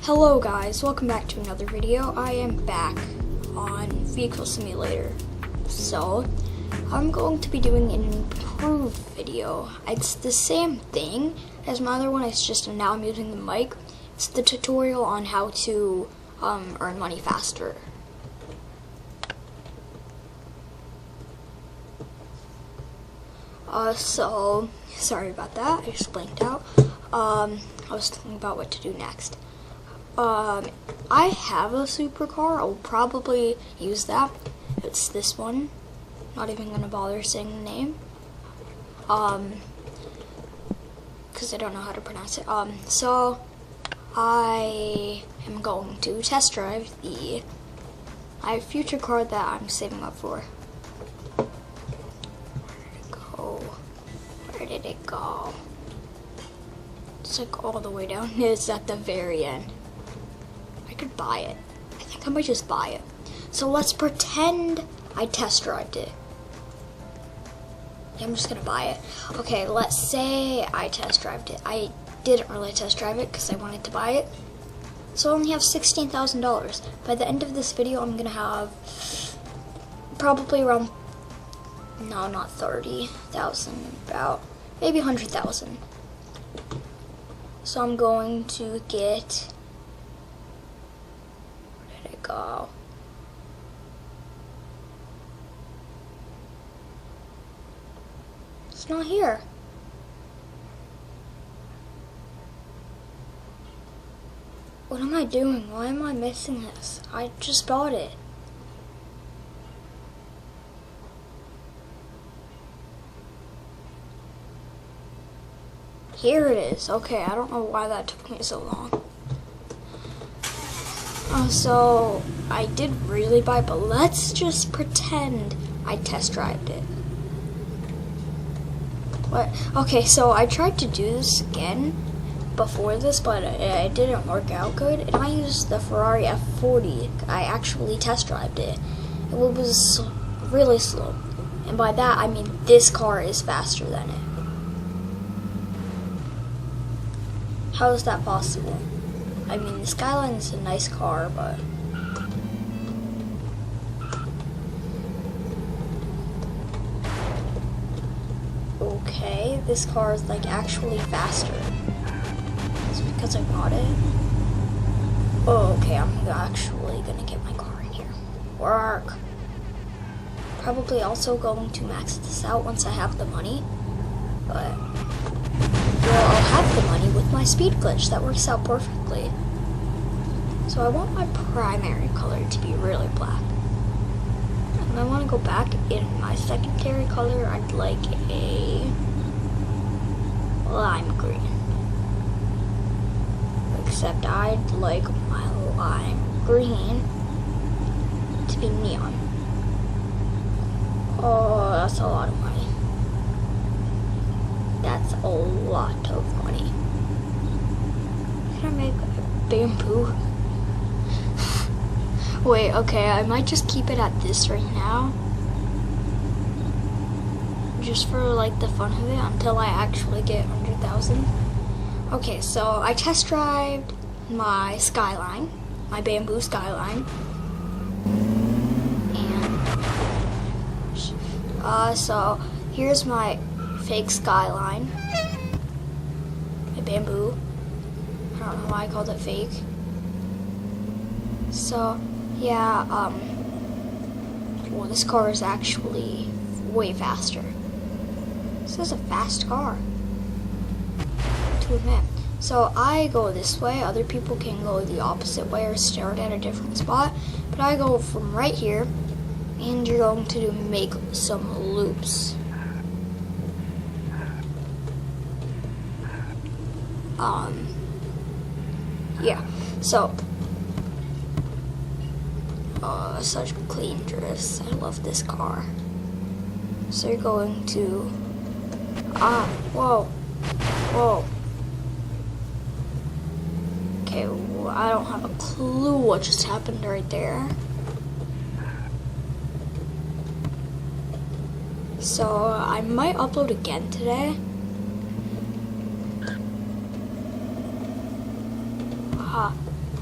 Hello guys, welcome back to another video. I am back on Vehicle Simulator. So, I'm going to be doing an improved video. It's the same thing as my other one, it's just now I'm using the mic. It's the tutorial on how to earn money faster. So, sorry about that, I just blanked out. I was thinking about what to do next. I have a supercar. I'll probably use that. It's this one. Not even gonna bother saying the name. Because I don't know how to pronounce it. So I am going to test drive my future car that I'm saving up for. Where did it go? It's like all the way down. It's at the very end. I could buy it. I think I might just buy it. So let's pretend I test drove it. Yeah, I'm just gonna buy it. Okay, let's say I test drove it. I didn't really test drive it because I wanted to buy it. So I only have $16,000. By the end of this video, I'm gonna have probably around, no, not 30,000, about maybe 100,000. So I'm going to get, where did it go? It's not here. What am I doing? Why am I missing this? I just bought it. Here it is. Okay, I don't know why that took me so long. So I did really buy it, but let's just pretend I test drove it. What? Okay, so I tried to do this again before this, but it didn't work out good. And I used the Ferrari F40. I actually test drove it. It was really slow. And by that, I mean this car is faster than it. How is that possible? I mean, the Skyline is a nice car, but okay, this car is like actually faster. It's because I bought it. Oh, okay, I'm actually gonna get my car in here. Work. Probably also going to max this out once I have the money, but well, I'll have the money with my speed glitch. That works out perfectly. So I want my primary color to be really black. And I want to go back in my secondary color. I'd like a lime green. Except I'd like my lime green to be neon. Oh, that's a lot of money. That's a lot of money. Can I make a bamboo? Wait, okay, I might just keep it at this right now. Just for like the fun of it until I actually get 100,000. Okay, so I test drove my Skyline, my bamboo Skyline. And so here's my fake Skyline, a bamboo. I don't know why I called it fake. So yeah, well, this car is actually way faster. This is a fast car, to admit. So I go this way, other people can go the opposite way or start at a different spot, but I go from right here, and you're going to make some loops. Yeah, so such clean drifts. I love this car. So you're going to whoa. Okay, well, I don't have a clue what just happened right there. So I might upload again today.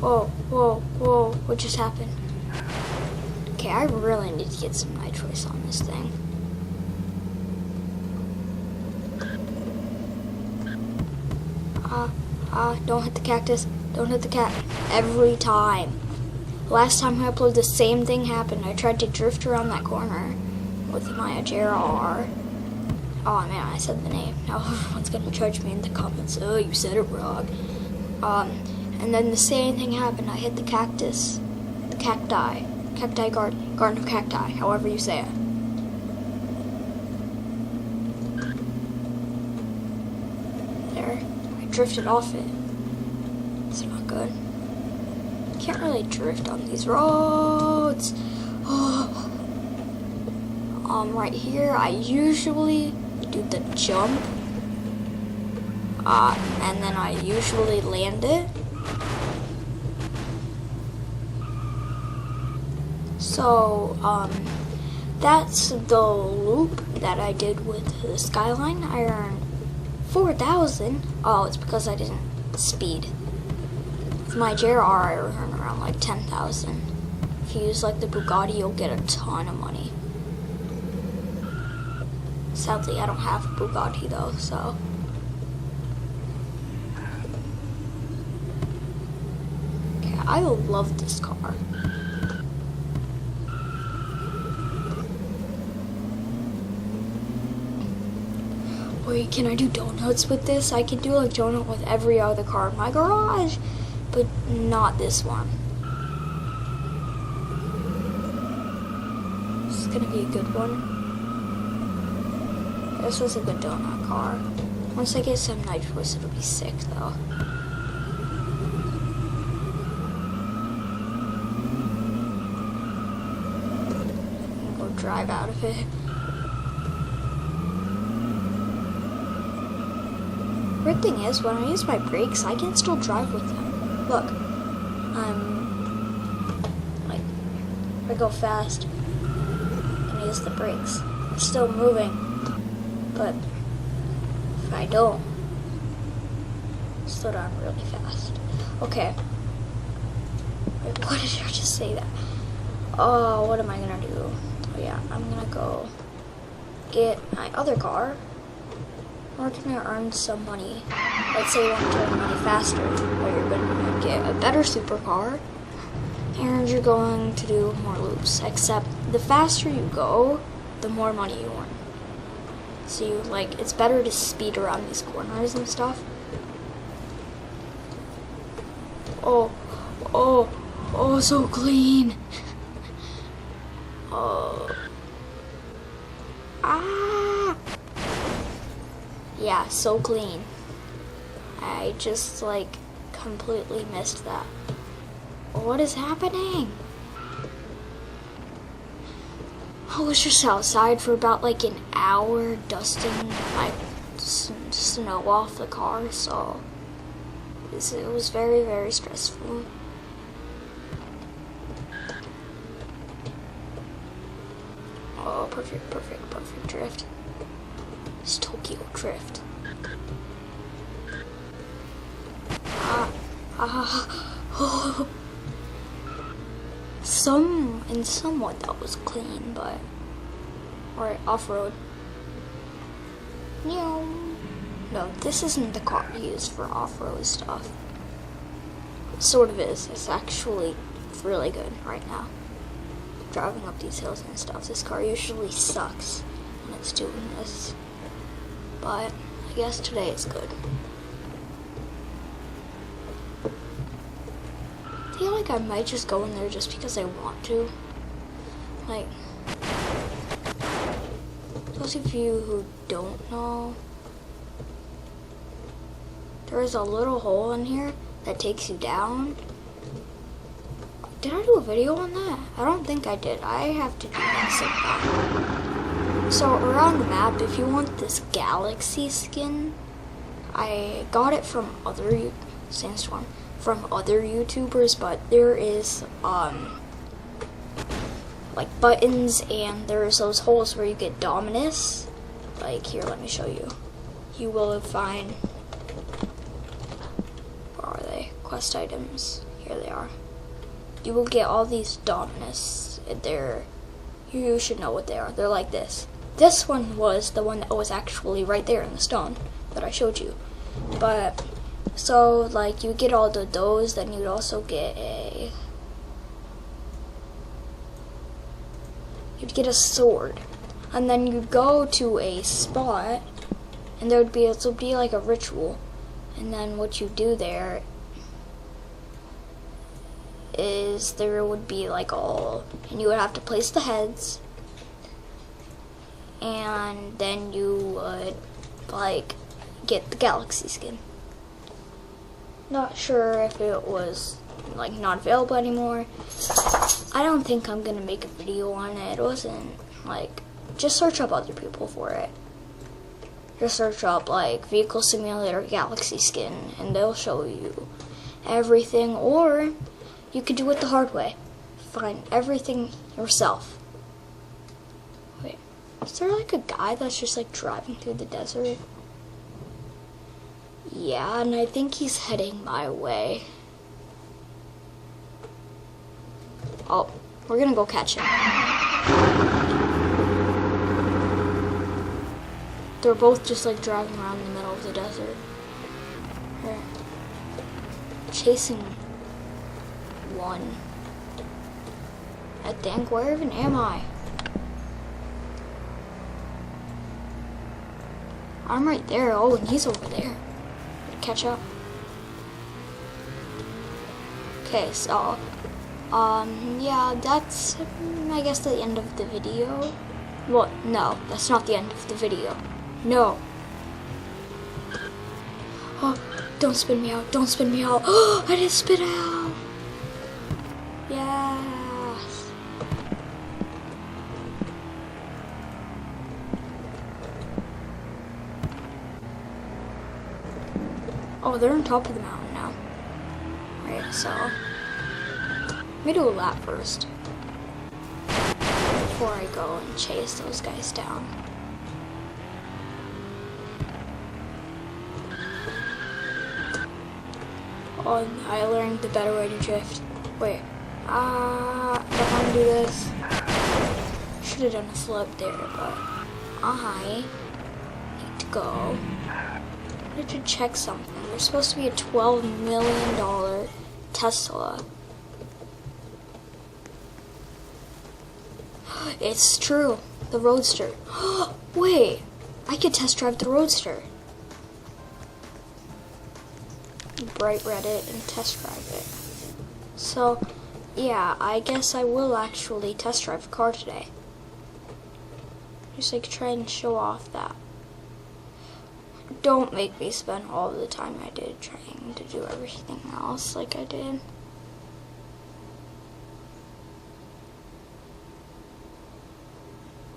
Whoa, whoa, whoa, what just happened? Okay, I really need to get some nitrous on this thing. Don't hit the cactus. Don't hit the cat. Every time. Last time I uploaded, the same thing happened. I tried to drift around that corner with my JR. Oh man, I said the name. Now everyone's gonna judge me in the comments. Oh, you said it wrong. And then the same thing happened. I hit the cactus. The cacti. Cacti garden. Garden of cacti. However you say it. There. I drifted off it. It's not good. Can't really drift on these roads. Right here, I usually do the jump, and then I usually land it. So, that's the loop that I did with the Skyline. I earned 4,000. Oh, it's because I didn't speed. With my JR, I earn around like 10,000. If you use like the Bugatti, you'll get a ton of money. Sadly, I don't have a Bugatti though, so. Okay, I love this car. Wait, can I do donuts with this? I can do like donut with every other car in my garage, but not this one. This is gonna be a good one. This was a good donut car. Once I get some nitrous, it'll be sick though. I'm gonna go drive out of it. Weird thing is, when I use my brakes, I can still drive with them. Look, if I go fast and use the brakes, it's still moving. But if I don't, slow down really fast. Okay. Wait, what did I just say that? Oh, what am I gonna do? Oh yeah, I'm gonna go get my other car. We're gonna earn some money. Let's say you want to earn money faster, or you're gonna get a better supercar, and you're going to do more loops. Except the faster you go, the more money you earn. So you, like, it's better to speed around these corners and stuff. Oh, so clean. Oh. Ah. Yeah, so clean. I just, like, completely missed that. What is happening? I was just outside for about like an hour dusting like snow off the car, so it was very, very stressful. Oh, perfect drift. It's Tokyo drift. Somewhat that was clean, but or off-road. No, this isn't the car used for off-road stuff. It sort of is. It's actually really good right now. Driving up these hills and stuff. This car usually sucks when it's doing this, but I guess today it's good. I feel like I might just go in there just because I want to. Like, those of you who don't know, there is a little hole in here that takes you down. Did I do a video on that? I don't think I did. I have to do that sometime. So around the map, if you want this galaxy skin, I got it from other Sandstorm. From other YouTubers, but there is like buttons, and there's those holes where you get Dominus. Like here, let me show you. You will find, where are they? Quest items. Here. Here they are. You will get all these Dominus. You should know what they are. They're like this. This one was the one that was actually right there in the stone that I showed you. But, so, like, you get all those, then you'd also get you'd get a sword. And then you'd go to a spot, and it would be like a ritual. And then what you do there is there would be like and you would have to place the heads, and then you would like get the galaxy skin. Not sure if it was like not available anymore. I don't think I'm gonna make a video on it. It wasn't like, just search up other people for it. Just search up like Vehicle Simulator Galaxy Skin and they'll show you everything, or you could do it the hard way. Find everything yourself. Wait, is there like a guy that's just like driving through the desert? Yeah, and I think he's heading my way. Oh, we're gonna go catch him. They're both just like driving around in the middle of the desert. They're chasing one. I think, where even am I? I'm right there. Oh, and he's over there. Catch up. Okay, so, yeah, that's, I guess, the end of the video. Well, no, that's not the end of the video. No. Oh, don't spin me out. Don't spin me out. Oh, I didn't spin out. Yes. Oh, they're on top of the mountain now. Alright, so let me do a lap first before I go and chase those guys down. Oh, I learned the better way to drift. Wait, I don't want to do this. Should have done a flip there, but I need to go. I need to check something. There's supposed to be a $12 million Tesla. It's true. The Roadster. Wait, I could test drive the Roadster. Bright Reddit and test drive it. So, yeah, I guess I will actually test drive a car today. Just like try and show off that. Don't make me spend all the time I did trying to do everything else like I did.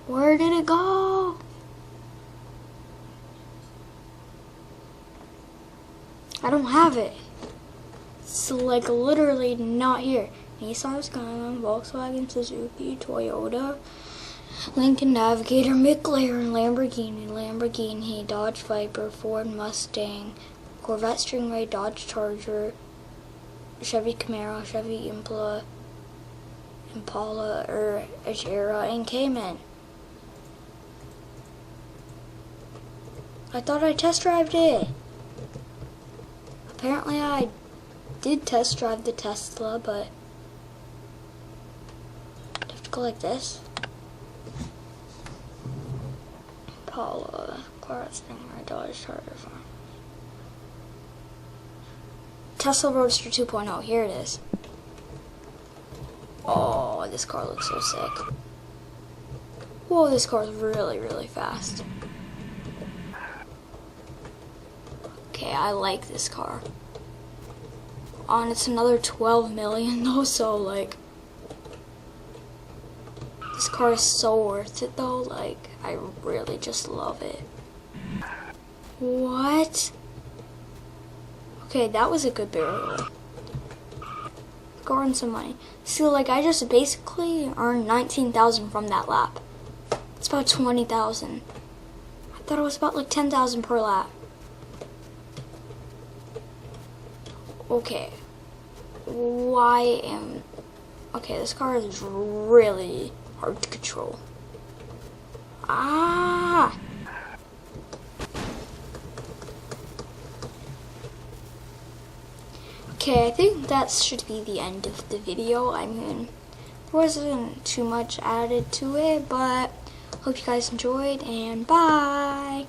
Where did it go? I don't have it. It's like literally not here. Nissan, Skyline, Volkswagen, Suzuki, Toyota, Lincoln Navigator, McLaren, Lamborghini, Dodge Viper, Ford Mustang, Corvette Stingray, Dodge Charger, Chevy Camaro, Chevy Impala, Agera, and Cayman. I thought I test drived it. Apparently I did test drive the Tesla, but I have to go like this. Impala, Corvette Stingray, Dodge Charger. Tesla Roadster 2.0, here it is. Oh, this car looks so sick. Whoa, this car is really, really fast. Okay, I like this car. Oh, and it's another 12 million though, so like, this car is so worth it though, like, I really just love it. What? Okay, that was a good barrel. Go earn some money. See, like, I just basically earned 19,000 from that lap. It's about 20,000. I thought it was about like 10,000 per lap. Okay. why am... Okay, this car is really hard to control. Ah! Okay, I think that should be the end of the video. I mean, there wasn't too much added to it, but hope you guys enjoyed, and bye!